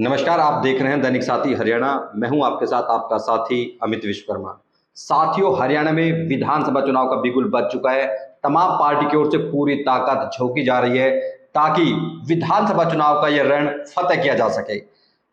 नमस्कार, आप देख रहे हैं दैनिक साथी हरियाणा। मैं हूं आपके साथ आपका साथी अमित विश्वकर्मा। साथियों, हरियाणा में विधानसभा चुनाव का बिगुल बज चुका है। तमाम पार्टी की ओर से पूरी ताकत झोंकी जा रही है ताकि विधानसभा चुनाव का यह रण फतेह किया जा सके।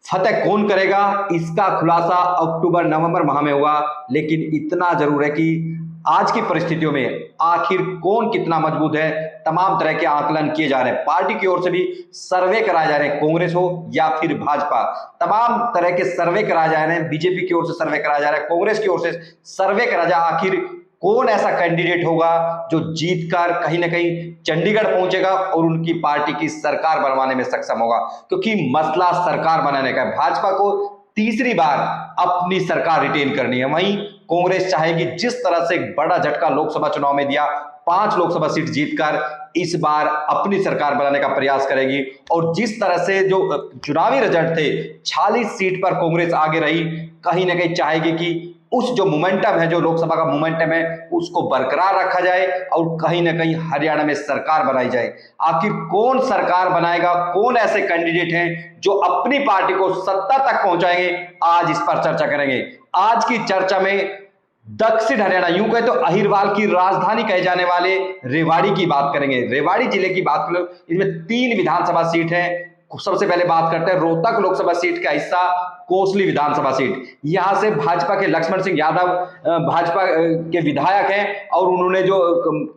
फतेह कौन करेगा, इसका खुलासा अक्टूबर नवंबर माह में होगा। लेकिन इतना जरूर है कि आज की परिस्थितियों में आखिर कौन कितना मजबूत है, तमाम तरह के आकलन किए जा रहे हैं। पार्टी की ओर से भी सर्वे कराए जा रहे हैं, कांग्रेस हो या फिर भाजपा, तमाम तरह के सर्वे कराए जा रहे हैं। बीजेपी की ओर से सर्वे कराया जा रहा है, कांग्रेस की ओर से सर्वे कराया जा रहा है। आखिर कौन ऐसा कैंडिडेट होगा जो जीतकर कहीं ना कहीं चंडीगढ़ पहुंचेगा और उनकी पार्टी की सरकार बनवाने में सक्षम होगा, क्योंकि मसला सरकार बनाने का है। भाजपा को तीसरी बार अपनी सरकार रिटेन करनी है, वहीं कांग्रेस चाहेगी जिस तरह से एक बड़ा झटका लोकसभा चुनाव में दिया, 5 लोकसभा सीट जीतकर इस बार अपनी सरकार बनाने का प्रयास करेगी। और जिस तरह से जो चुनावी रिजल्ट थे, 46 सीट पर कांग्रेस आगे रही, कहीं ना कहीं चाहेगी कि उस जो मोमेंटम है, जो लोकसभा का मोमेंटम है, उसको बरकरार रखा जाए और कहीं ना कहीं हरियाणा में सरकार बनाई जाए। आखिर कौन सरकार बनाएगा, कौन ऐसे कैंडिडेट हैं जो अपनी पार्टी को सत्ता तक पहुंचाएंगे, आज इस पर चर्चा करेंगे। आज की चर्चा में दक्षिण हरियाणा, यूं कहे तो अहिरवाल की राजधानी कहे जाने वाले रेवाड़ी की बात करेंगे। रेवाड़ी जिले की बात करें, इसमें 3 विधानसभा सीट है। सबसे पहले बात करते हैं रोहतक लोकसभा सीट का हिस्सा कोसली विधानसभा सीट। यहां से भाजपा के लक्ष्मण सिंह यादव भाजपा के विधायक हैं और उन्होंने जो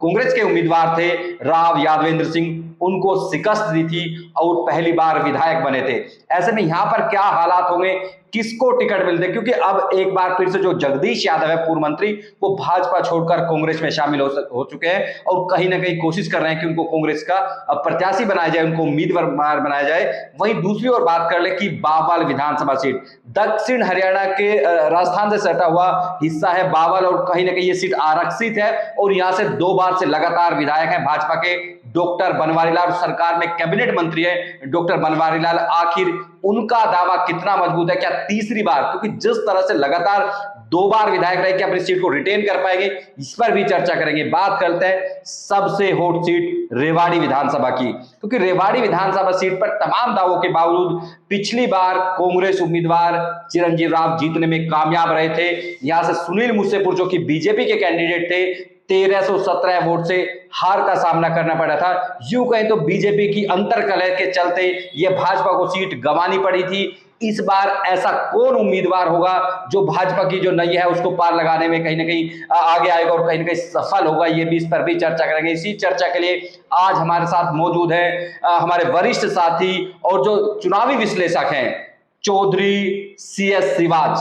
कांग्रेस के उम्मीदवार थे राव यादवेंद्र सिंह, उनको शिकस्त दी थी और पहली बार विधायक बने थे। ऐसे में यहां पर क्या हालात होंगे, किसको टिकट मिलते, क्योंकि अब एक बार फिर से जो जगदीश यादव है पूर्व मंत्री, वो भाजपा छोड़कर कांग्रेस में शामिल हो चुके हैं और कहीं ना कहीं कोशिश कर रहे हैं कि उनको कांग्रेस का प्रत्याशी बनाया जाए, उनको उम्मीदवार बनाया जाए। वहीं दूसरी ओर बात कर ले कि बावल विधानसभा सीट दक्षिण हरियाणा के राजस्थान से सटा हुआ हिस्सा है बावल, और कहीं ना कहीं ये सीट आरक्षित है और यहां से 2 बार से लगातार विधायक हैं भाजपा के डॉक्टर बनवारी लाल, सरकार में कैबिनेट मंत्री है डॉक्टर बनवारी लाल। आखिर उनका दावा कितना मजबूत है, क्या तीसरी बार, क्योंकि जिस तरह से लगातार 2 बार विधायक रहे, क्या अपनी सीट को रिटेन कर पाएंगे, इस पर भी चर्चा करेंगे। बात करते हैं सबसे हॉट सीट रेवाड़ी विधानसभा की, क्योंकि रेवाड़ी विधानसभा सीट पर तमाम दावों के बावजूद पिछली बार कांग्रेस उम्मीदवार चिरंजीव राव जीतने में कामयाब रहे थे। यहां से सुनील मुसेपुर जो कि बीजेपी के कैंडिडेट थे, 1317 वोट से हार का सामना करना पड़ा था। यूं कहें तो बीजेपी की अंतरकलह के चलते यह भाजपा को सीट गंवानी पड़ी थी। इस बार ऐसा कौन उम्मीदवार होगा जो भाजपा की जो नैया है उसको पार लगाने में कहीं ना कहीं आगे आएगा और कहीं ना कहीं सफल होगा, ये भी इस पर भी चर्चा करेंगे। इसी चर्चा के लिए आज हमारे साथ मौजूद है हमारे वरिष्ठ साथी और जो चुनावी विश्लेषक हैं चौधरी CS शिवाज।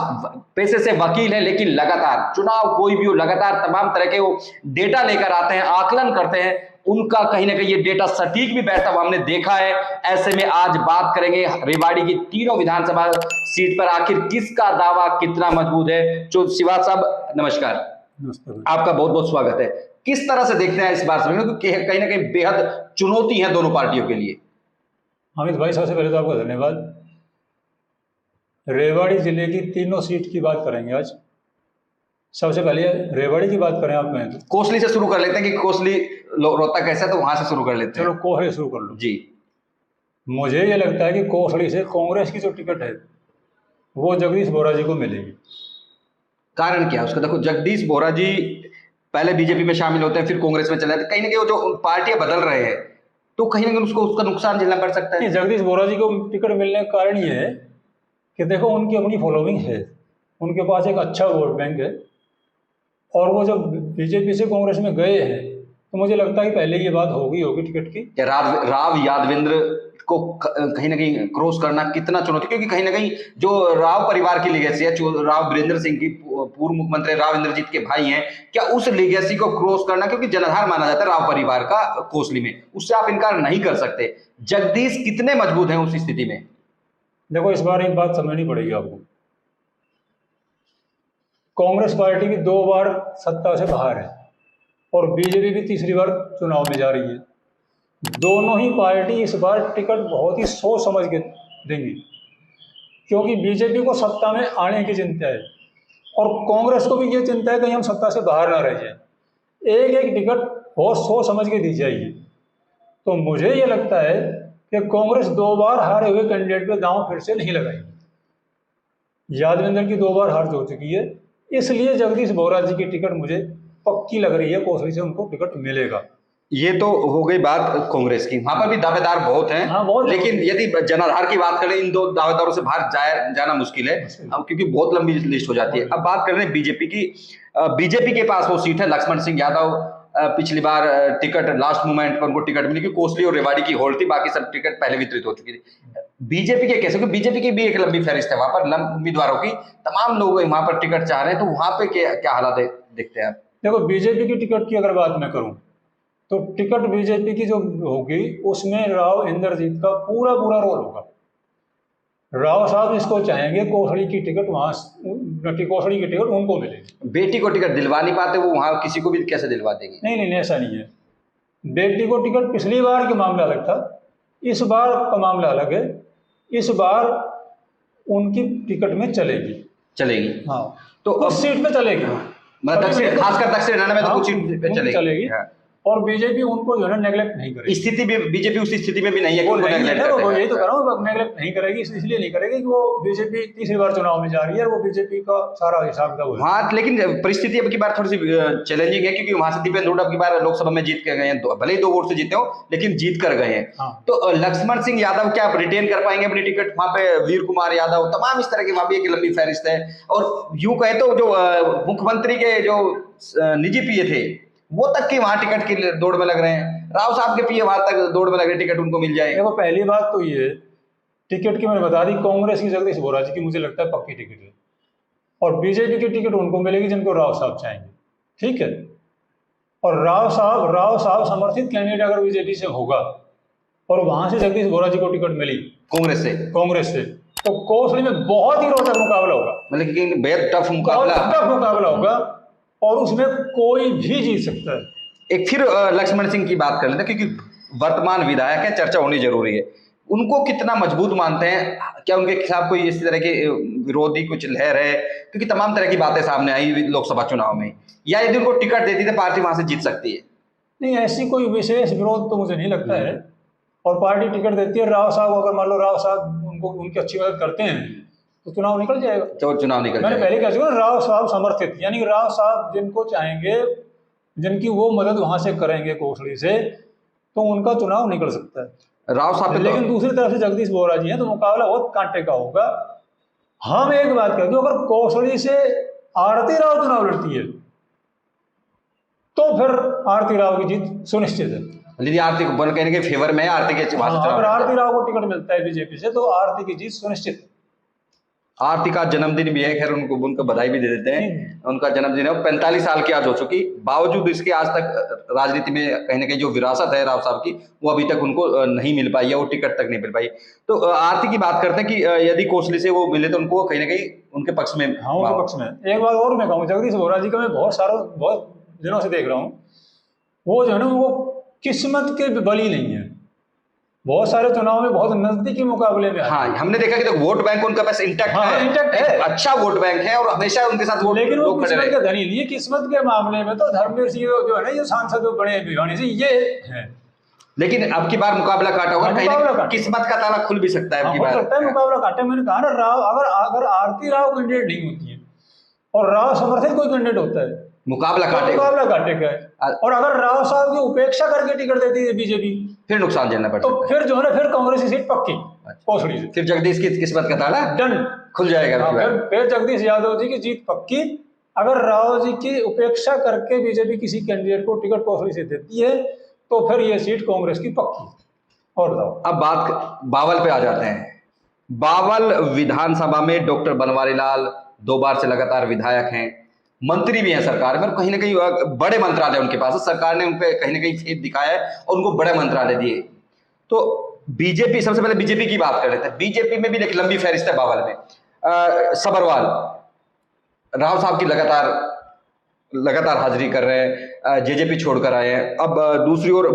पेशे से वकील है, लेकिन लगातार चुनाव कोई भी हो, लगातार तमाम तरह के वो डेटा लेकर आते हैं, आकलन करते हैं। उनका कहीं ना कहीं ये डेटा सटीक भी बैठता हुआ हमने देखा है। ऐसे में आज बात करेंगे रेवाड़ी की तीनों विधानसभा सीट पर आखिर किसका दावा कितना मजबूत है। जो शिवाज साहब नमस्कार, आपका बहुत बहुत स्वागत है। किस तरह से देखते हैं इस बार समय, क्योंकि कहीं ना कहीं बेहद चुनौती है दोनों पार्टियों के लिए। अमित भाई, सबसे पहले तो आपका धन्यवाद। रेवाड़ी जिले की तीनों सीट की बात करेंगे आज। सबसे पहले रेवाड़ी की बात करें आप में तो कोसली से शुरू कर लेते हैं कि कोसली रोहतक कैसा है, तो वहां से शुरू कर लेते हैं। चलो कोसली शुरू कर लो जी। मुझे ये लगता है कि कोसली से कांग्रेस की जो टिकट है वो जगदीश बोरा जी को मिलेगी। कारण क्या उसका? देखो, जगदीश बोरा जी पहले बीजेपी में शामिल होते हैं, फिर कांग्रेस में चले जाते हैं। कहीं ना कहीं वो जो पार्टियां बदल रहे हैं, तो कहीं ना कहीं उसका नुकसान झेलना पड़ सकता है। जगदीश बोरा जी को टिकट मिलने का कारण ये है कि देखो उनकी अपनी फॉलोइंग है, उनके पास एक अच्छा वोट बैंक है, और वो जब बीजेपी से कांग्रेस में गए हैं तो मुझे लगता है कि पहले ये बात होगी टिकट की। क्या राव यादवेंद्र को कहीं ना कहीं क्रॉस करना कितना चुनौती, क्योंकि कहीं ना कहीं जो राव परिवार की लीगेसी है, राव वीरेंद्र सिंह की पूर्व मुख्यमंत्री राव इंद्रजीत के भाई हैं, क्या उस लीगेसी को क्रॉस करना, क्योंकि जनाधार माना जाता है राव परिवार का कोसली में, उससे आप इनकार नहीं कर सकते। जगदीश कितने मजबूत हैं उस स्थिति में? देखो, इस बार एक बात समझनी पड़ेगी आपको। कांग्रेस पार्टी भी 2 बार सत्ता से बाहर है और बीजेपी भी तीसरी बार चुनाव में जा रही है। दोनों ही पार्टी इस बार टिकट बहुत ही सोच समझ के देंगी, क्योंकि बीजेपी को सत्ता में आने की चिंता है और कांग्रेस को भी ये चिंता है कि हम सत्ता से बाहर ना रह जाए। एक एक टिकट बहुत सोच समझ के दी जाएगी। तो मुझे ये लगता है कि कांग्रेस 2 बार हारे हुए कैंडिडेट पे दांव फिर से नहीं लगाएगी। यादवेंद्र की 2 बार हार हो चुकी है, इसलिए जगदीश बोहरा जी की टिकट मुझे पक्की लग रही है, कोसली से उनको टिकट मिलेगा। ये तो हो गई बात कांग्रेस की, वहां पर भी दावेदार बहुत हैं। हाँ, बहुत। लेकिन यदि जनाधार की बात करें, इन 2 दावेदारों से बाहर जाना मुश्किल है, अब क्योंकि बहुत लंबी लिस्ट हो जाती है। अब बात कर रहे हैं बीजेपी की। बीजेपी के पास वो सीट है, लक्ष्मण सिंह यादव पिछली बार टिकट लास्ट मोमेंट पर उनको टिकट मिली, क्योंकि कोसली और रेवाड़ी की होल्ड थी, बाकी सब टिकट पहले वितरित हो चुकी थी। बीजेपी के कैसे, क्योंकि बीजेपी की भी एक लंबी फहरिस्त है, वहां पर उम्मीदवारों की तमाम लोग वहां पर टिकट चाह रहे हैं, तो वहां पे क्या हालात देखते हैं आप? देखो, बीजेपी की टिकट की अगर बात मैं करूं तो टिकट बीजेपी की जो होगी उसमें राव इंद्रजीत का पूरा रोल होगा। राव साहब इसको चाहेंगे कोसली की टिकट कोसली की टिकट उनको मिलेगी। बेटी को टिकट दिलवा नहीं पाते वो, वहां किसी को भी कैसे दिलवा देंगे? नहीं, ऐसा नहीं है। बेटी को टिकट पिछली बार का मामला अलग था, इस बार का मामला अलग है। इस बार उनकी टिकट में चलेगी। हाँ, तो उस सीट पे चलेगी। मतलब खासकर दक्षिण हरियाणा में तो कुछ सीट पे चलेगी। हाँ। और बीजेपी उनको जो है नेगलेक्ट नहीं करेगी। स्थिति भी बीजेपी उसी स्थिति में भी नहीं है कि उनको नेगलेक्ट करेगी। करेगा। यही तो कह रहा हूँ, नेगलेक्ट नहीं करेगी, इसलिए नहीं करेगी कि वो बीजेपी तीसरी बार चुनाव में जा रही है और वो बीजेपी का सारा हिसाब किताब। हाँ, लेकिन परिस्थिति अब की बार थोड़ी सी चैलेंजिंग है, क्योंकि वहां से दीपेंद्र हुड्डा अब की बार लोकसभा में जीत के गए हैं, भले ही 2 वोट से जीते हो लेकिन जीत कर गए हैं। हाँ। तो लक्ष्मण सिंह यादव क्या रिटेन कर पाएंगे अपनी टिकट? वहां पे वीर कुमार यादव, तमाम इस तरह की वहां भी एक लंबी फहरिस्त है। और यूं कहे तो जो मुख्यमंत्री के जो निजी पीए थे वो तक के वहां टिकट की दौड़ में लग रहे हैं। राव साहब के पीए वहां तक दौड़ में लग रहे, टिकट उनको मिल जाए। देखो, पहली बात तो ये टिकट की मैंने बता दी, कांग्रेस की जगदीश बोहरा जी की मुझे लगता है पक्की टिकट है, और बीजेपी की टिकट उनको मिलेगी जिनको राव साहब चाहेंगे। ठीक है, और राव साहब समर्थित कैंडिडेट अगर बीजेपी से होगा और वहां से जगदीश बोहरा जी को टिकट मिली कांग्रेस से, तो कोसली में बहुत ही रोचक मुकाबला होगा। मतलब कि बेहद टफ मुकाबला होगा और उसमें कोई भी जीत सकता है। एक फिर लक्ष्मण सिंह की बात कर लेते हैं, क्योंकि वर्तमान विधायक है, चर्चा होनी जरूरी है। उनको कितना मजबूत मानते हैं? क्या उनके खिलाफ कोई इस तरह के विरोधी कुछ लहर है? क्योंकि तमाम तरह की बातें सामने आई लोकसभा चुनाव में, या यदि उनको टिकट देती तो पार्टी वहां से जीत सकती है? नहीं, ऐसी कोई विशेष विरोध तो मुझे नहीं लगता है। और पार्टी टिकट देती है, राव साहब अगर मान लो राव साहब उनकी अच्छी मदद करते हैं तो चुनाव निकल जाएगा। तो चुनाव निकल मैंने पहले कह चुका, राव साहब समर्थित, यानी राव साहब जिनको चाहेंगे, जिनकी वो मदद वहां से करेंगे कोसली से, तो उनका चुनाव निकल सकता है राव साहब। लेकिन दूसरी तरफ से जगदीश बोहरा जी हैं, तो मुकाबला बहुत कांटे का होगा। हम एक बात कहते हैं, अगर कोसली से आरती राव चुनाव लड़ती है तो फिर आरती राव की जीत सुनिश्चित है। यदि आरती को कहने के फेवर में आरती के अगर आरती राव को टिकट मिलता है बीजेपी से तो आरती की जीत सुनिश्चित है। आरती का जन्मदिन भी है, खैर उनको बधाई भी दे देते हैं। उनका जन्मदिन है, 45 साल की आज हो चुकी, बावजूद इसके आज तक राजनीति में कहीं ना कहीं जो विरासत है राव साहब की वो अभी तक उनको नहीं मिल पाई है, वो टिकट तक नहीं मिल पाई। तो आरती की बात करते हैं कि यदि कोसली से वो मिले तो उनको कहीं ना कहीं उनके पक्ष में। हाँ, उनके पक्ष में। एक बार और मैं कहूँ, जगदीश बोहरा जी का मैं बहुत दिनों से देख रहा हूँ, वो जो है ना वो किस्मत के बली नहीं है। बहुत सारे चुनाव में बहुत नजदीकी मुकाबले में। हाँ, हमने देखा कि तो वोट बैंक उनका बस इंटैक्ट है, अच्छा वोट बैंक है और हमेशा उनके साथ वोट। लेकिन वो किस्मत का धनी नहीं है। किस्मत के मामले में तो धर्मवीर सिंह जो है ना, ये सांसद बड़े भिवानी से ये है। लेकिन अब की बार मुकाबला काटा होगा, कहीं किस्मत का ताला खुल भी सकता है। मुकाबला काटा। मैंने कहा ना, राव अगर आरती राव कैंडिडेट नहीं होती है और राव समर्थित कोई कैंडिडेट होता है, मुकाबला काटेगा। और अगर राव साहब की उपेक्षा करके टिकट देती है बीजेपी, फिर नुकसान झेलना पड़ता है। तो फिर जो है ना, फिर कांग्रेस की सीट पक्की कोसली से। फिर जगदीश की किस्मत का ताला डन खुल जाएगा। फिर जगदीश यादव जी की जीत पक्की। अगर राव जी की उपेक्षा करके बीजेपी किसी कैंडिडेट को टिकट कोसली से देती है तो फिर ये सीट कांग्रेस की पक्की। और बताओ, अब बात बावल पे आ जाते हैं। बावल विधानसभा में डॉक्टर बनवारी लाल 2 बार से लगातार विधायक हैं, मंत्री भी हैं सरकार में, कहीं ना कहीं बड़े मंत्रालय उनके पास है। सरकार ने उन पर कहीं ना कहीं फेथ दिखाया है और उनको बड़े मंत्रालय दिए। तो बीजेपी, सबसे पहले बीजेपी की बात कर लेते हैं। बीजेपी में भी एक लंबी फहरिस्त है बावल में। सबरवाल राव साहब की लगातार हाजिरी कर रहे हैं, जेजेपी छोड़कर आए हैं। अब दूसरी ओर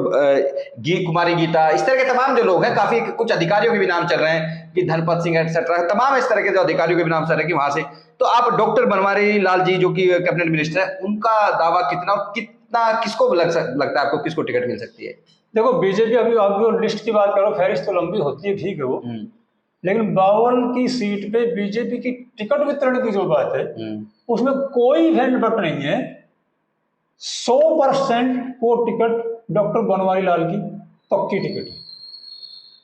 कुमारी गीता, इस तरह के तमाम जो लोग हैं, काफी कुछ अधिकारियों के भी नाम चल रहे हैं कि धनपत सिंह एक्सेट्रा, तमाम इस तरह के जो अधिकारियों के भी नाम चल रहे हैं कि वहां से। तो आप डॉक्टर बनवारी लाल जी जो कि कैबिनेट मिनिस्टर है, उनका दावा कितना किसको लगता है आपको, किसको टिकट मिल सकती है? देखो बीजेपी अभी आप जो लिस्ट की बात करो, फहरिस्त तो लंबी होती है, ठीक है वो, लेकिन 52 की सीट पे बीजेपी की टिकट वितरण की जो बात है उसमें कोई भेंट बट नहीं है। 100% वो टिकट डॉक्टर बनवारी लाल की पक्की टिकट है,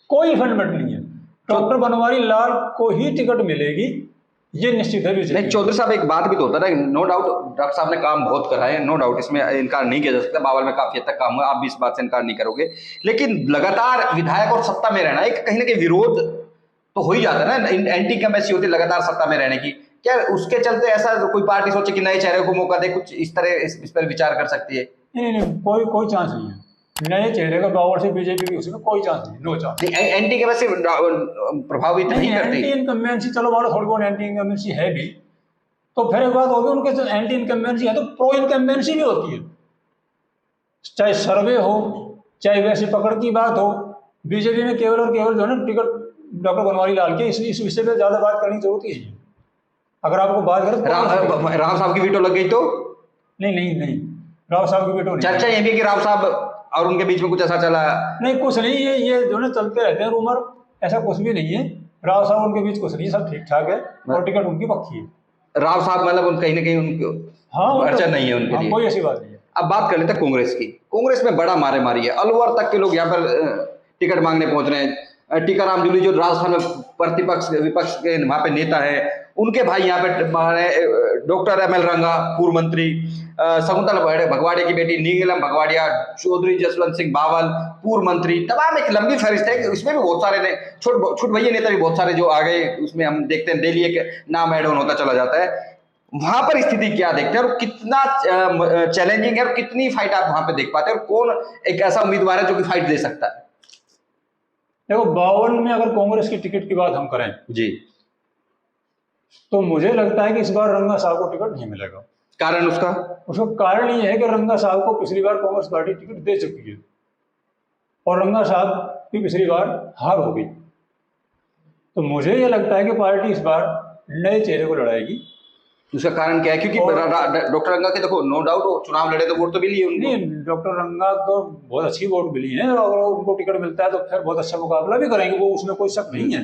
कोई भेंट बट नहीं है। डॉक्टर बनवारी लाल को ही टिकट मिलेगी, ये निश्चित है बीजेपी। नहीं चौधरी साहब, एक बात भी तो होता है ना, नो डाउट डॉक्टर साहब ने काम बहुत करा है, नो डाउट, इसमें इनकार नहीं किया जा सकता। बावल में काफी हद तक काम हुआ, आप भी इस बात से इनकार नहीं करोगे, लेकिन लगातार विधायक और सत्ता में रहना एक कहीं ना कहीं विरोध तो हो ही जाता है ना, एंटी कैपेसिटी होती है लगातार सत्ता में रहने की। क्या उसके चलते ऐसा कोई पार्टी सोचे कि नए चेहरे को मौका दे, कुछ इस तरह इस पर विचार कर सकती है? नहीं, कोई चांस नहीं है नए चेहरे का बावर से बीजेपी की, उसमें कोई चांस नहीं, नो चांस। एंटी कैपेसिटी प्रभावित नहीं करती? एंटी इनकम्बेंसी, चलो मान लो थोड़ी बहुत एंटी इनकम्बेंसी है भी, तो फिर एक बात होगी, उनके एंटी इनकम्बेंसी है तो प्रो इनकम्बेंसी भी होती है। चाहे सर्वे हो, चाहे वैसे पकड़ की बात हो, बीजेपी में केवल और केवल जो है ना टिकट डॉक्टर बनवारी लाल के, इस विषय पे ज्यादा बात करने की जरूरत ही है। अगर आपको बात करें राव साहब की वीटो लग गई तो? नहीं, राव साहब की वीटो नहीं। चर्चा ये भी है कि राव साहब और उनके बीच में कुछ ऐसा चला? नहीं, कुछ नहीं, ये जो है चलते रहते हैं रूमर, ऐसा कुछ भी नहीं है। राव साहब उनके बीच कुछ नहीं, सब ठीक ठाक है और टिकट उनकी पक्की है। राव साहब मतलब कहीं ना कहीं उनको अड़चन नहीं है उनके लिए, कोई ऐसी बात नहीं है। अब बात कर लेते हैं कांग्रेस की। कांग्रेस में बड़ा मारे मारी है, अलवर तक के लोग यहाँ पर टिकट मांगने पहुंच रहे हैं। टीकाराम जूली जो राजस्थान में प्रतिपक्ष विपक्ष के वहां पे नेता है, उनके भाई यहाँ पे डॉक्टर एमएल रंगा पूर्व मंत्री, शकुंतला भगवाड़िया की बेटी नीलम भगवाड़िया, चौधरी जसवंत सिंह बावल पूर्व मंत्री, तमाम एक लंबी फहरिस्त है। उसमें भी बहुत सारे छोट भैया नेता भी बहुत सारे जो आ गए, उसमें हम देखते हैं डेली एक नाम एड ऑन होता चला जाता है। वहां पर स्थिति क्या देखते हैं और कितना चैलेंजिंग है और कितनी फाइट आप वहां पे देख पाते हैं, और कौन एक ऐसा उम्मीदवार है जो कि फाइट दे सकता है? देखो 52 में अगर कांग्रेस की टिकट की बात हम करें जी, तो मुझे लगता है कि इस बार रंगा साहब को टिकट नहीं मिलेगा। कारण उसका कारण ये है कि रंगा साहब को पिछली बार कांग्रेस पार्टी टिकट दे चुकी है और रंगा साहब की पिछली बार हार हो गई। तो मुझे ये लगता है कि पार्टी इस बार नए चेहरे को लड़ाएगी। उसका कारण क्या है? क्योंकि डॉक्टर रंगा के देखो नो डाउट वो चुनाव लड़े तो वोट तो मिली है उनको। नहीं, डॉक्टर रंगा को बहुत अच्छी वोट मिली है और अगर उनको टिकट मिलता है तो फिर बहुत अच्छा मुकाबला भी करेंगे वो, उसमें कोई शक नहीं है।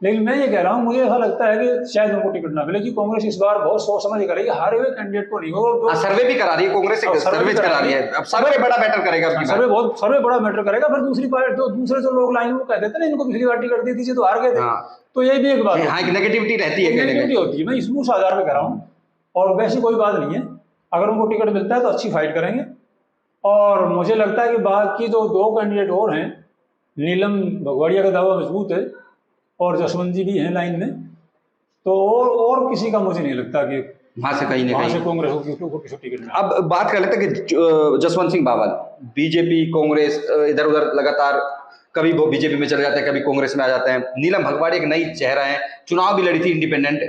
लेकिन मैं ये कह रहा हूँ, मुझे ऐसा लगता है कि शायद उनको टिकट ना मिले, कि कांग्रेस इस बार बहुत सोच समझ करेगी, हारे हुए कैंडिडेट को नहीं होगा। सर्वे भी करा रही है कांग्रेस, सर्वे करा रही है, अब सर्वे बड़ा मैटर करेगा, सर्वे बड़ा मैटर करेगा। फिर दूसरी पार्टी तो दूसरे जो लोग लाइन वो कहते थे ना इनको पिछली बार टिकट दी थी तो हार गए थे, तो ये भी एक बात है। हाँ, नेगेटिविटी रहती है, नेगेटिविटी होती है। मैं इसमें आधार पे कह रहा हूँ, और वैसी कोई बात नहीं है। अगर उनको टिकट मिलता है तो अच्छी फाइट करेंगे। और मुझे लगता है कि बाकी जो 2 कैंडिडेट और हैं, नीलम भगवाड़िया का दावा मजबूत है और जसवंत जी भी हैं लाइन में, तो और किसी का मुझे नहीं लगता कि वहां से कहीं ना कहीं कांग्रेस को किसी टिकट मिले। अब बात कर लेते हैं कि जसवंत सिंह बावल, बीजेपी कांग्रेस इधर उधर लगातार, कभी वो बीजेपी में चले जाते हैं, कभी कांग्रेस में आ जाते हैं। नीलम भगवाड़िया एक नई चेहरा है, चुनाव भी लड़ी थी इंडिपेंडेंट।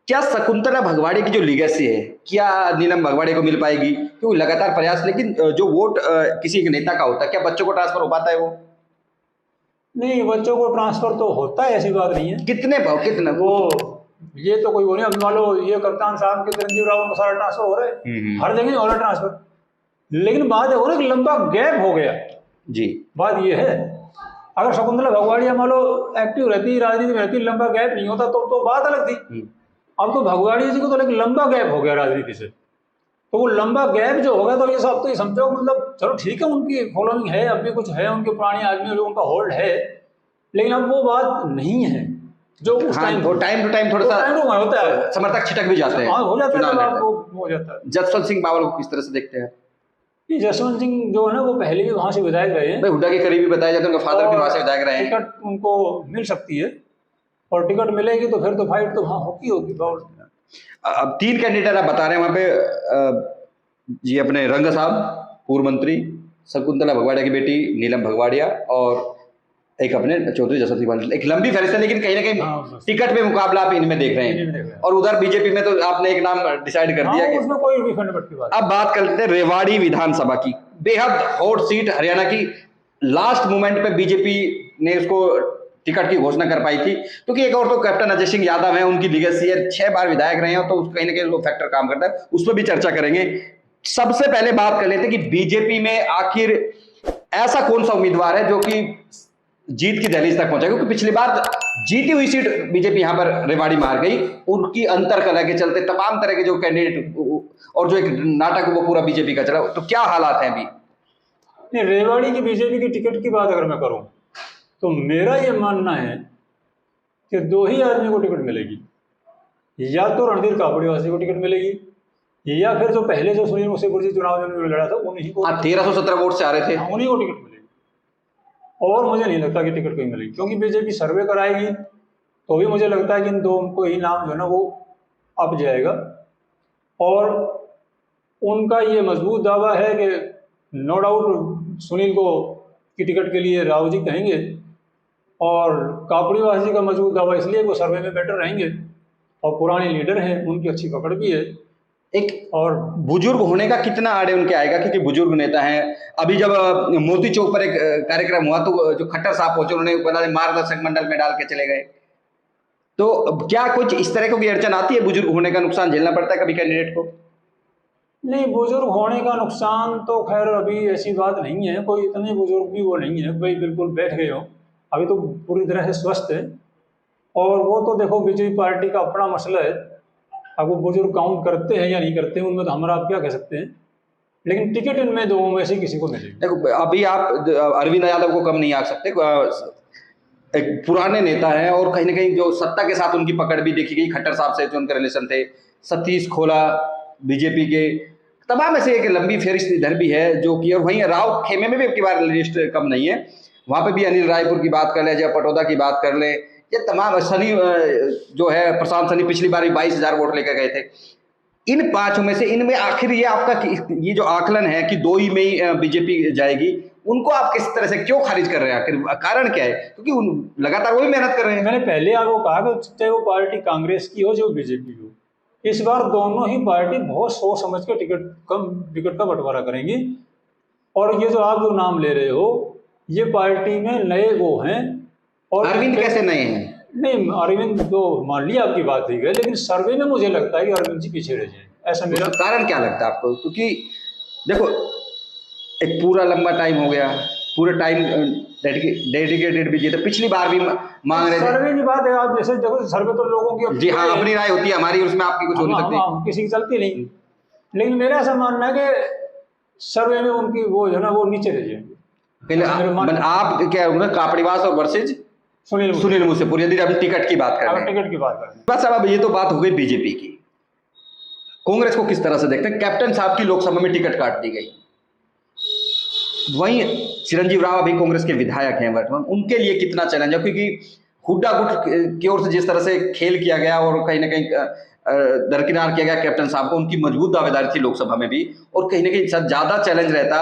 क्या शकुंतला भगवाड़िया की जो लीगेसी है, क्या नीलम भगवाड़िया को मिल पाएगी? क्योंकि लगातार प्रयास, लेकिन जो वोट किसी एक नेता का होता है, क्या बच्चों को ट्रांसफर हो पाता है वो? नहीं, बच्चों को ट्रांसफर तो होता है, ऐसी बात नहीं है। कितने वो ये तो कोई वो नहीं। अब मान लो ये कप्तान साहब के चिरंजीव राव को सारा ट्रांसफर हो रहा है, हर जगह हो रहा है ट्रांसफर, लेकिन बात है वो ना कि लंबा गैप हो गया जी। बात ये है, अगर शकुंतला भगवाड़िया मान लो एक्टिव रहती, राजनीति में रहती, लंबा गैप नहीं होता तो बात अलग थी। अब तो भगवाड़िया जी को तो लेकिन लंबा गैप हो गया राजनीति से, तो वो लंबा गैप जो होगा तो ये सब तो ये समझो, मतलब चलो ठीक है उनकी फॉलोइंग है, अब भी कुछ है, उनके पुराने आदमी जो उनका होल्ड है, लेकिन अब वो बात नहीं है जो उस टाइम टू टाइम थोड़ा सा होता है, समर्थक छिटक भी जाते हैं, हो जाता है। जसवंत सिंह बावल को किस तरह से देखते हैं? जसवंत सिंह जो है ना वो पहले भी वहां से विधायक रहे हैं, हुड्डा के करीबी बताया जाता है, उनका फादर भी वहां से विधायक रहे हैं। टिकट उनको मिल सकती है और टिकट मिलेगी तो फिर तो फाइट तो वहाँ होगी। अब 3 कैंडिडेट आप बता रहे हैं वहां पे, जी अपने रंगा साहब पूर्व मंत्री, शकुंतला भगवाड़िया की बेटी नीलम भगवाड़िया और एक अपने चौधरी जसवंत सिंह बावल। एक लंबी फहरिस्त है, लेकिन कहीं ना कहीं टिकट में मुकाबला आप इनमें देख रहे हैं। और उधर बीजेपी में तो आपने एक नाम डिसाइड कर दिया कि उसमें कोई रिफंड की बात। अब बात करते हैं रेवाड़ी विधानसभा की, बेहद हॉट सीट हरियाणा की। लास्ट मोमेंट पे बीजेपी ने उसको टिकट की घोषणा कर पाई थी, क्योंकि एक और तो कैप्टन अजय सिंह यादव है, उनकी लीगेसी है, 6 बार विधायक रहे हैं, तो कहीं ना कहीं वो फैक्टर काम करता है, उस पर भी चर्चा करेंगे। सबसे पहले बात कर लेते हैं कि बीजेपी में आखिर ऐसा कौन सा उम्मीदवार है जो कि जीत की दहलीज तक पहुंचा, क्योंकि पिछली बार जीती हुई सीट बीजेपी यहां पर रेवाड़ी मार गई, उनकी अंतर कलह के चलते तमाम तरह के जो कैंडिडेट और जो एक नाटक वो पूरा बीजेपी का चला, तो क्या हालात हैं अभी? नहीं, रेवाड़ी की बीजेपी की टिकट की बात अगर मैं करूं तो मेरा ये मानना है कि दो ही आदमी को टिकट मिलेगी, या तो रणधीर कापड़ीवासी को टिकट मिलेगी, या फिर जो पहले जो सुनील मुसेपुर चुनाव में लड़ा था उन्हीं को, 1317 वोट से आ रहे थे, उन्हीं को टिकट मिलेगी। और मुझे नहीं लगता कि टिकट कोई मिलेगी, क्योंकि बीजेपी सर्वे कराएगी तो भी मुझे लगता है कि इन दो को ही नाम जो है ना वो अप जाएगा। और उनका ये मजबूत दावा है कि नो डाउट सुनील को की टिकट के लिए राव जी कहेंगे, और कापड़ीवासी का मजबूत दावा इसलिए वो सर्वे में बेटर रहेंगे और पुराने लीडर हैं, उनकी अच्छी पकड़ भी है। एक और बुजुर्ग होने का कितना आड़े उनके आएगा, क्योंकि बुजुर्ग नेता हैं। अभी जब मोती चौक पर एक कार्यक्रम हुआ तो जो खट्टर साहब पहुंचे उन्होंने बता मार्गदर्शक मंडल में डाल के चले गए, तो क्या कुछ इस तरह की अड़चन आती है? बुजुर्ग होने का नुकसान झेलना पड़ता है कभी कैंडिडेट को? नहीं, बुजुर्ग होने का नुकसान तो खैर अभी ऐसी बात नहीं है, कोई इतने बुजुर्ग भी वो नहीं है भाई बिल्कुल बैठ गए हो, अभी तो पूरी तरह से स्वस्थ है। और वो तो देखो बीजेपी पार्टी का अपना मसला है, अब वो बुजुर्ग काउंट करते हैं या नहीं करते हैं उनमें तो हमारा आप क्या कह सकते हैं, लेकिन टिकट इनमें दो में से किसी को मिलेगी। देखो अभी आप अरविंद यादव को कम नहीं आ सकते, एक पुराने नेता हैं और कहीं ना कहीं जो सत्ता के साथ उनकी पकड़ भी देखी गई, खट्टर साहब से जो उनके रिलेशन थे, सतीश खोला बीजेपी के, तमाम ऐसे एक लंबी फेरिस्त इधर भी है जो कि, और वहीं राव खेमे में भी अब की बार लिस्ट कम नहीं है, वहां पे भी अनिल रायपुर की बात कर ले, जय पटौदा की बात कर ले, ये तमाम सनी जो है प्रशांत सनी पिछली बार भी 22,000 वोट लेकर गए थे। इन पांचों में से इनमें आखिर ये आपका ये जो आकलन है कि दो ही में ही बीजेपी जाएगी, उनको आप किस तरह से क्यों खारिज कर रहे हैं? आखिर कारण क्या है? क्योंकि लगातार वही मेहनत कर रहे हैं। मैंने पहले आपको कहा कि चाहे वो पार्टी कांग्रेस की हो जो बीजेपी हो, इस बार दोनों ही पार्टी बहुत सोच समझ के टिकट का बंटवारा करेंगी। और ये जो आप जो नाम ले रहे हो ये पार्टी में नए वो हैं। और अरविंद कैसे नए हैं? नहीं, अरविंद तो मान लिया आपकी बात ठीक है, लेकिन सर्वे में मुझे लगता है कि अरविंद जी पीछे रह जाए, ऐसा मेरा कारण क्या लगता है आपको? क्योंकि देखो एक पूरा लंबा टाइम हो गया, पूरे टाइम डेडिकेटेड भी जीते, पिछली बार भी मांग रहे थे। सर्वे की बात है, आप जैसे देखो सर्वे तो लोगों की जी हाँ, अपनी राय होती है, हमारी उसमें आपकी कुछ हो नहीं सकती, किसी की चलती नहीं, लेकिन मेरा ऐसा मानना है कि सर्वे में उनकी वो जो है ना वो नीचे रह जाएंगे। आप क्या कापड़ीवास और वर्सेज सुनील मुसेपुर, यदि हम टिकट की बात करें, टिकट की बात करें बस अब ये तो बात हो गई बीजेपी की। कांग्रेस को किस तरह से देखते हैं? कैप्टन साहब की लोकसभा में टिकट काट दी गई, वहीं चिरंजीव राव अभी कांग्रेस के विधायक हैं वर्तमान, उनके लिए कितना चैलेंज है? क्योंकि हुड्डा गुट की ओर से जिस तरह से खेल किया गया और कहीं ना कहीं दरकिनार किया गया कैप्टन साहब को, उनकी मजबूत दावेदारी थी लोकसभा में भी, और कहीं ना कहीं ज्यादा चैलेंज रहता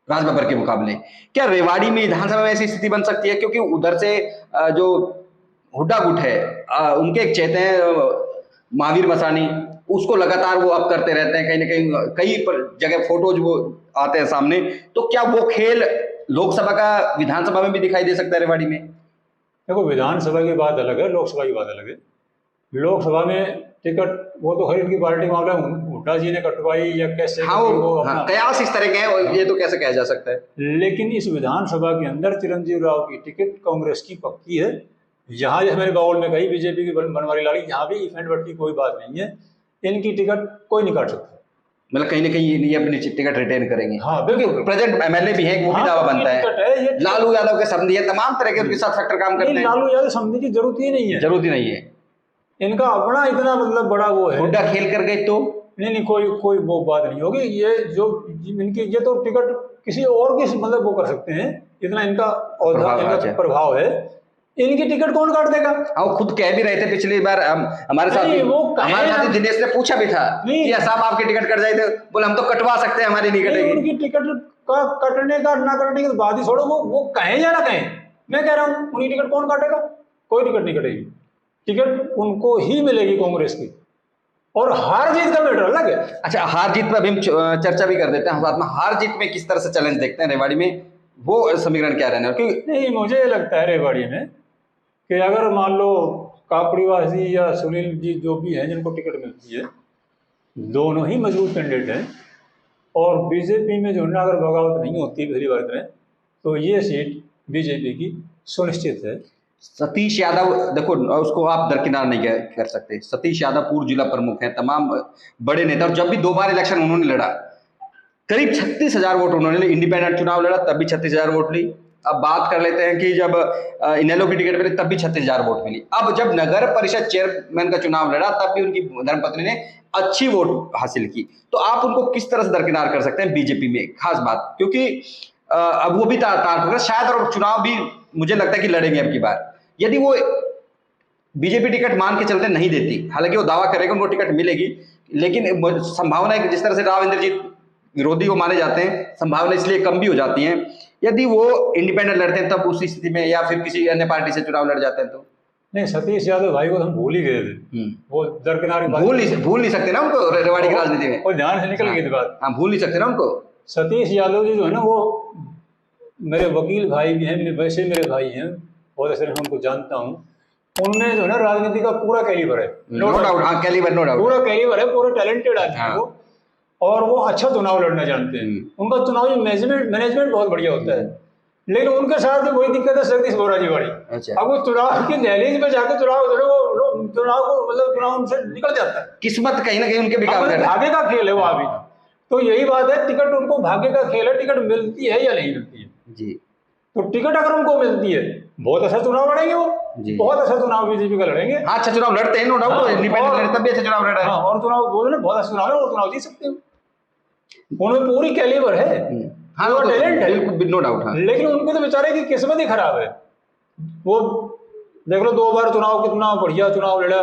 राजबब्बर के मुकाबले। क्या रेवाड़ी में विधानसभा में ऐसी स्थिति बन सकती है? क्योंकि उधर से जो हुड्डा गुट है उनके एक चेते हैं महावीर मसानी, उसको लगातार वो अब करते रहते हैं, कहीं ना कहीं कई जगह फोटोज वो आते हैं सामने, तो क्या वो खेल लोकसभा का विधानसभा में भी दिखाई दे सकता है रेवाड़ी में? देखो विधानसभा की बात अलग है, लोकसभा की बात अलग है। लोकसभा में टिकट वो तो खैर की पार्टी मामला हुड्डा जी ने कटवाई या कैसे, हाँ, कयास इस तरह के हैं, ये तो कैसे कहा जा सकता है। लेकिन इस विधानसभा के अंदर चिरंजीव राव की टिकट कांग्रेस की पक्की है। यहाँ जैसे मैंने बाउल में कही बीजेपी की बनवारी लाड़ी, यहाँ भी इफेंट वट की कोई बात नहीं है, इनकी टिकट कोई नहीं काट सकता। मतलब कहीं ना कहीं ये अपनी टिकट रिटेन करेंगे। हाँ बिल्कुल, प्रेजेंट एमएलए भी है, वो भी दावा बनता है। लालू यादव के समझी है, तमाम तरह के उनके साथ फैक्टर काम करते हैं। लालू यादव समझने की जरूरत ही नहीं है, जरूरत ही नहीं है, इनका अपना इतना मतलब बड़ा वो है। हुड्डा खेल कर गए तो नहीं कोई वो बात नहीं होगी। ये जो इनकी ये तो टिकट किसी और की मतलब वो कर सकते हैं, इतना इनका प्रभाव है, इनकी टिकट कौन काट देगा? वो खुद कह भी रहे थे पिछली बार, हमारे साथ दिनेश ने पूछा भी था कि साहब आपकी टिकट कट जाए, तो बोले हम तो कटवा सकते हैं, हमारी नहीं कटेगी। उनकी टिकट का कटने का ना कटने की बात ही छोड़ो, वो कहें या ना कहें, मैं कह रहा हूँ उनकी टिकट कौन काटेगा? कोई टिकट नहीं कटेगी, टिकट उनको ही मिलेगी कांग्रेस की। और हार जीत का मैटर अलग है। अच्छा, हार जीत पर अभी हम चर्चा भी कर देते हैं साथ में। हार जीत में किस तरह से चैलेंज देखते हैं रेवाड़ी में, वो समीकरण क्या रहने? नहीं, मुझे लगता है रेवाड़ी में कि अगर मान लो कापड़ीवासी या सुनील जी जो भी हैं जिनको टिकट मिलती है, दोनों ही मजबूत कैंडिडेट हैं, और बीजेपी में जो है ना अगर बगावत नहीं होती पहली बार में तो ये सीट बीजेपी की सुनिश्चित है। सतीश यादव देखो, उसको आप दरकिनार नहीं कर सकते। सतीश यादव पूर्व जिला प्रमुख हैं, तमाम बड़े नेता, और जब भी 2 बार इलेक्शन उन्होंने लड़ा, करीब 36,000 वोट उन्होंने इंडिपेंडेंट चुनाव लड़ा, तब भी 36,000 वोट ली। अब बात कर लेते हैं कि जब इनेलो की टिकट मिली तब भी 36,000 वोट मिली। अब जब नगर परिषद चेयरमैन का चुनाव लड़ा तब भी उनकी धर्मपत्नी ने अच्छी वोट हासिल की। तो आप उनको किस तरह से दरकिनार कर सकते हैं बीजेपी में, खास बात, क्योंकि अब वो भी तार शायद, और चुनाव भी मुझे लगता है कि लड़ेंगे अब की बार। यदि वो बीजेपी टिकट मान के चलते नहीं देती, हालांकि वो दावा करेगा उनको टिकट मिलेगी, लेकिन संभावना है कि जिस तरह से राव इंद्रजीत विरोधी वो माने जाते हैं, संभावना इसलिए कम भी हो जाती है। यदि वो इंडिपेंडेंट लड़ते हैं तब उस स्थिति में, या फिर किसी अन्य पार्टी से चुनाव लड़ जाते हैं तो नहीं, सतीश यादव भाई को तो हम भूल ही गए थे। वो दरकिनार भूल नहीं सकते ना उनको रेवाड़ी की राजनीति में, और ध्यान से निकल गई बात। हाँ, भूल नहीं सकते ना उनको। सतीश यादव जी जो है ना वो मेरे वकील भाई भी हैं, वैसे मेरे भाई हैं, बहुत अच्छे से उनको जानता हूँ। उनमें जो है ना राजनीति का पूरा कैलिबर है, नो डाउट। हाँ, कैलिबर, नो डाउट, पूरा कैलिबर है, पूरे टैलेंटेड आदमी है वो, और वो अच्छा चुनाव लड़ना जानते हैं। उनका चुनावी मैनेजमेंट बहुत बढ़िया होता है। लेकिन उनके साथ भी वही दिक्कत है जगदीश बोरा जी वाली। अच्छा। अब वो चुनाव की दहलीज में जाकर चुनाव को मतलब चुनाव उनसे निकल जाता है। किस्मत कहीं ना कहीं उनके भी काम कर रहा है, भाग्य का खेल है वो अभी। तो यही बात है, टिकट उनको भाग्य का खेल है, टिकट मिलती है या नहीं मिलती है जी। तो टिकट अगर उनको मिलती है बहुत अच्छा चुनाव लड़ेंगे वो, बहुत अच्छा चुनाव बीजेपी का लड़ेंगे। हाँ, अच्छा चुनाव लड़ते हैं, नो डाउट, इंडिपेंडेंट लड़े तब भी अच्छा चुनाव लड़ रहे हैं। और चुनाव बोले ना बहुत अच्छा चुनाव है, और चुनाव जीत सकते हैं, उनमें पूरी कैलिबर है, हाँ, पूरा टैलेंट है, बिल्कुल, नो डाउट। हाँ, लेकिन उनके तो बेचारे की किस्मत ही खराब है। वो देख लो 2 बार चुनाव कितना बढ़िया चुनाव लड़ा,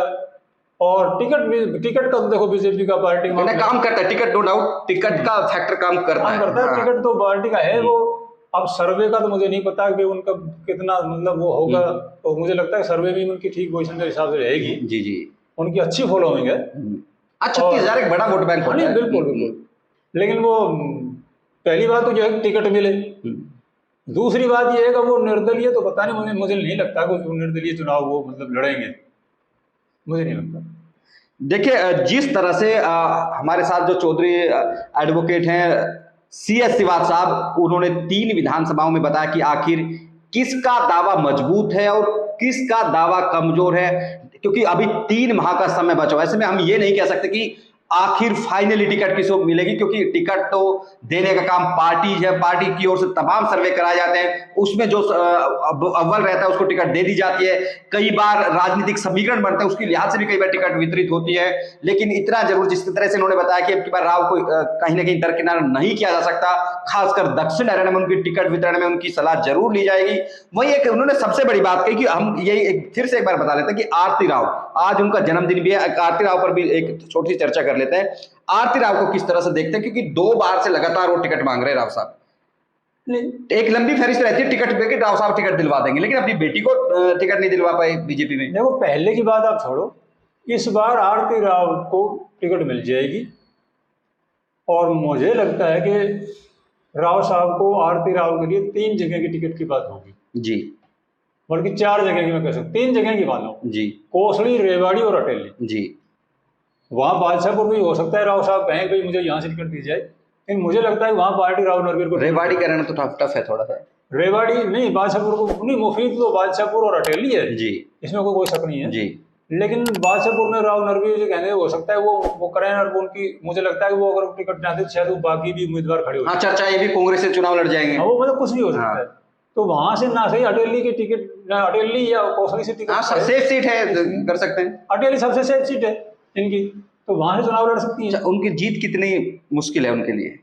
और टिकट का तो देखो बीजेपी का पार्टी में काम करता है, टिकट नो डाउट, टिकट का फैक्टर काम करता है। टिकट तो पार्टी का है वो। अब सर्वे का तो मुझे नहीं पता कि उनका कितना मतलब वो होगा, तो मुझे लगता है सर्वे भी उनकी ठीक पोजीशन के हिसाब से रहेगी। जी जी, उनकी अच्छी फॉलोइंग है। 36,000 एक बड़ा वोट बैंक होता है। बिल्कुल बिल्कुल। लेकिन वो पहली बात तो जो है टिकट मिले, दूसरी बात ये है कि वो निर्दलीय, तो पता नहीं, मुझे नहीं लगता कि निर्दलीय चुनाव वो मतलब लड़ेंगे, मुझे नहीं लगता। देखिए, जिस तरह से हमारे साथ जो चौधरी एडवोकेट हैं CS सिवाज साहब, उन्होंने 3 विधानसभाओं में बताया कि आखिर किसका दावा मजबूत है और किसका दावा कमजोर है, क्योंकि अभी 3 माह का समय बचा हुआ है। ऐसे में हम ये नहीं कह सकते कि आखिर फाइनली टिकट किसको मिलेगी, क्योंकि टिकट तो देने का काम पार्टी है, पार्टी की ओर से तमाम सर्वे कराए जाते हैं, उसमें जो अव्वल रहता है उसको टिकट दे दी जाती है। कई बार राजनीतिक समीकरण बनते हैं, उसकी लिहाज से भी कई बार टिकट वितरित होती है। लेकिन इतना जरूर, जिस तरह से उन्होंने बताया कि अब की बार राव को कहीं ना कहीं दरकिनार नहीं किया जा सकता, खासकर दक्षिण हरियाणा में उनकी टिकट वितरण में उनकी सलाह जरूर ली जाएगी। वही एक उन्होंने सबसे बड़ी बात कही कि हम यही फिर से एक बार बता लेते हैं कि आरती राव, आज उनका जन्मदिन भी है, आरती राव पर भी एक छोटी सी चर्चा कर लेते हैं। आरती राव को किस तरह से देखते हैं, क्योंकि 2 बार से लगातार वो टिकट मांग रहे हैं राव साहब। एक लंबी फहरिस्त रहती है टिकट पे कि राव साहब टिकट दिलवा देंगे, लेकिन अपनी बेटी को टिकट नहीं दिलवा पाए बीजेपी में। देखो, पहले की बात आप छोड़ो, इस बार आरती राव को टिकट मिल जाएगी, और मुझे लगता है कि राव साहब को, आरती राव के लिए 3 जगह की टिकट की बात होगी जी, बल्कि 4 जगह की, मैं कह सकता 3 जगह की मानो जी, कोसली, रेवाड़ी और अटेली जी। वहाँ बादशाहपुर भी हो सकता है राव साहब कहें भाई मुझे यहाँ से टिकट दी जाए, लेकिन मुझे लगता है वहाँ पार्टी राव नरवीर को, रेवाड़ी का रहना तो टफ है थोड़ा सा। रेवाड़ी नहीं, बादशाहपुर को नहीं, मुफीद तो बादशाहपुर और अटेली है जी, इसमें कोई शक नहीं है जी। लेकिन बादशाहपुर में राव नरवीर जो कहने हो सकता है वो करें, और उनकी मुझे लगता है कि वो अगर टिकट ना दे शायद वो बाकी भी उम्मीदवार खड़े हो। हाँ, चर्चा ये भी कांग्रेस से चुनाव लड़ जाएंगे। वो मतलब कुछ भी हो सकता है। तो वहां से ना सही अटेली की टिकट, अटेली या कोसली से टिकट, सेफ सीट है, कर सकते हैं। अटेली सबसे सेफ सीट है इनकी, तो वहां से चुनाव लड़ सकती है। उनकी जीत कितनी मुश्किल है उनके लिए?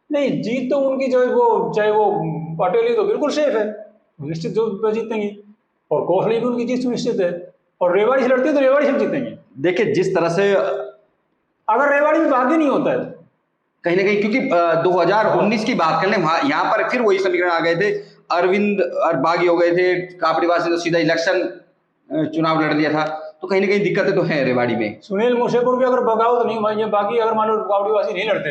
नहीं, जीत तो उनकी चाहे वो अटेली तो बिल्कुल सेफ है, निश्चित जो जीतेंगी, और कोसली भी उनकी जीत सुनिश्चित है, और रेवाड़ी से लड़ती है तो रेवाड़ी से जीतेंगे। देखिए, जिस तरह से अगर रेवाड़ी में भाग्य नहीं होता है कहीं ना कहीं, क्योंकि 2019 की बात कर लें, यहाँ पर फिर वही समीकरण आ गए थे, अरविंद और बागी हो गए थे, कापड़ीवासी तो सीधा इलेक्शन चुनाव लड़ लिया था, तो कहीं ना कहीं दिक्कतें तो हैं रेवाड़ी में। सुनील मूसेपुर भी अगर बगावत नहीं मानिए, बाकी अगर मान लो कापड़ीवासी नहीं लड़ते,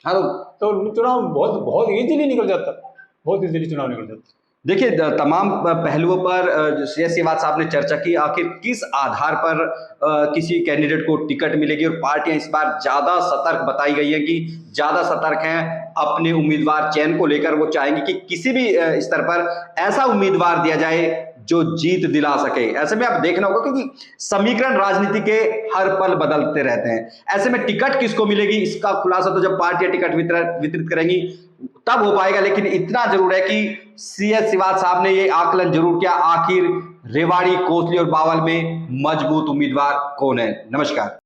हाँ, तो चुनाव बहुत बहुत इजीली निकल जाता, बहुत इजीली चुनाव निकल जाता। देखिए तमाम पहलुओं पर श्रेयसीवाल साहब ने चर्चा की, आखिर किस आधार पर किसी कैंडिडेट को टिकट मिलेगी, और पार्टियां इस बार ज्यादा सतर्क बताई गई है कि ज्यादा सतर्क हैं अपने उम्मीदवार चयन को लेकर। वो चाहेंगे कि किसी भी स्तर पर ऐसा उम्मीदवार दिया जाए जो जीत दिला सके। ऐसे में आप देखना होगा क्योंकि समीकरण राजनीति के हर पल बदलते रहते हैं। ऐसे में टिकट किसको मिलेगी इसका खुलासा तो जब पार्टियां टिकट वितरित करेंगी तब हो पाएगा। लेकिन इतना जरूर है कि श्रेयसीवाल साहब ने ये आकलन जरूर किया, आखिर रेवाड़ी, कोसली और बावल में मजबूत उम्मीदवार कौन है। नमस्कार।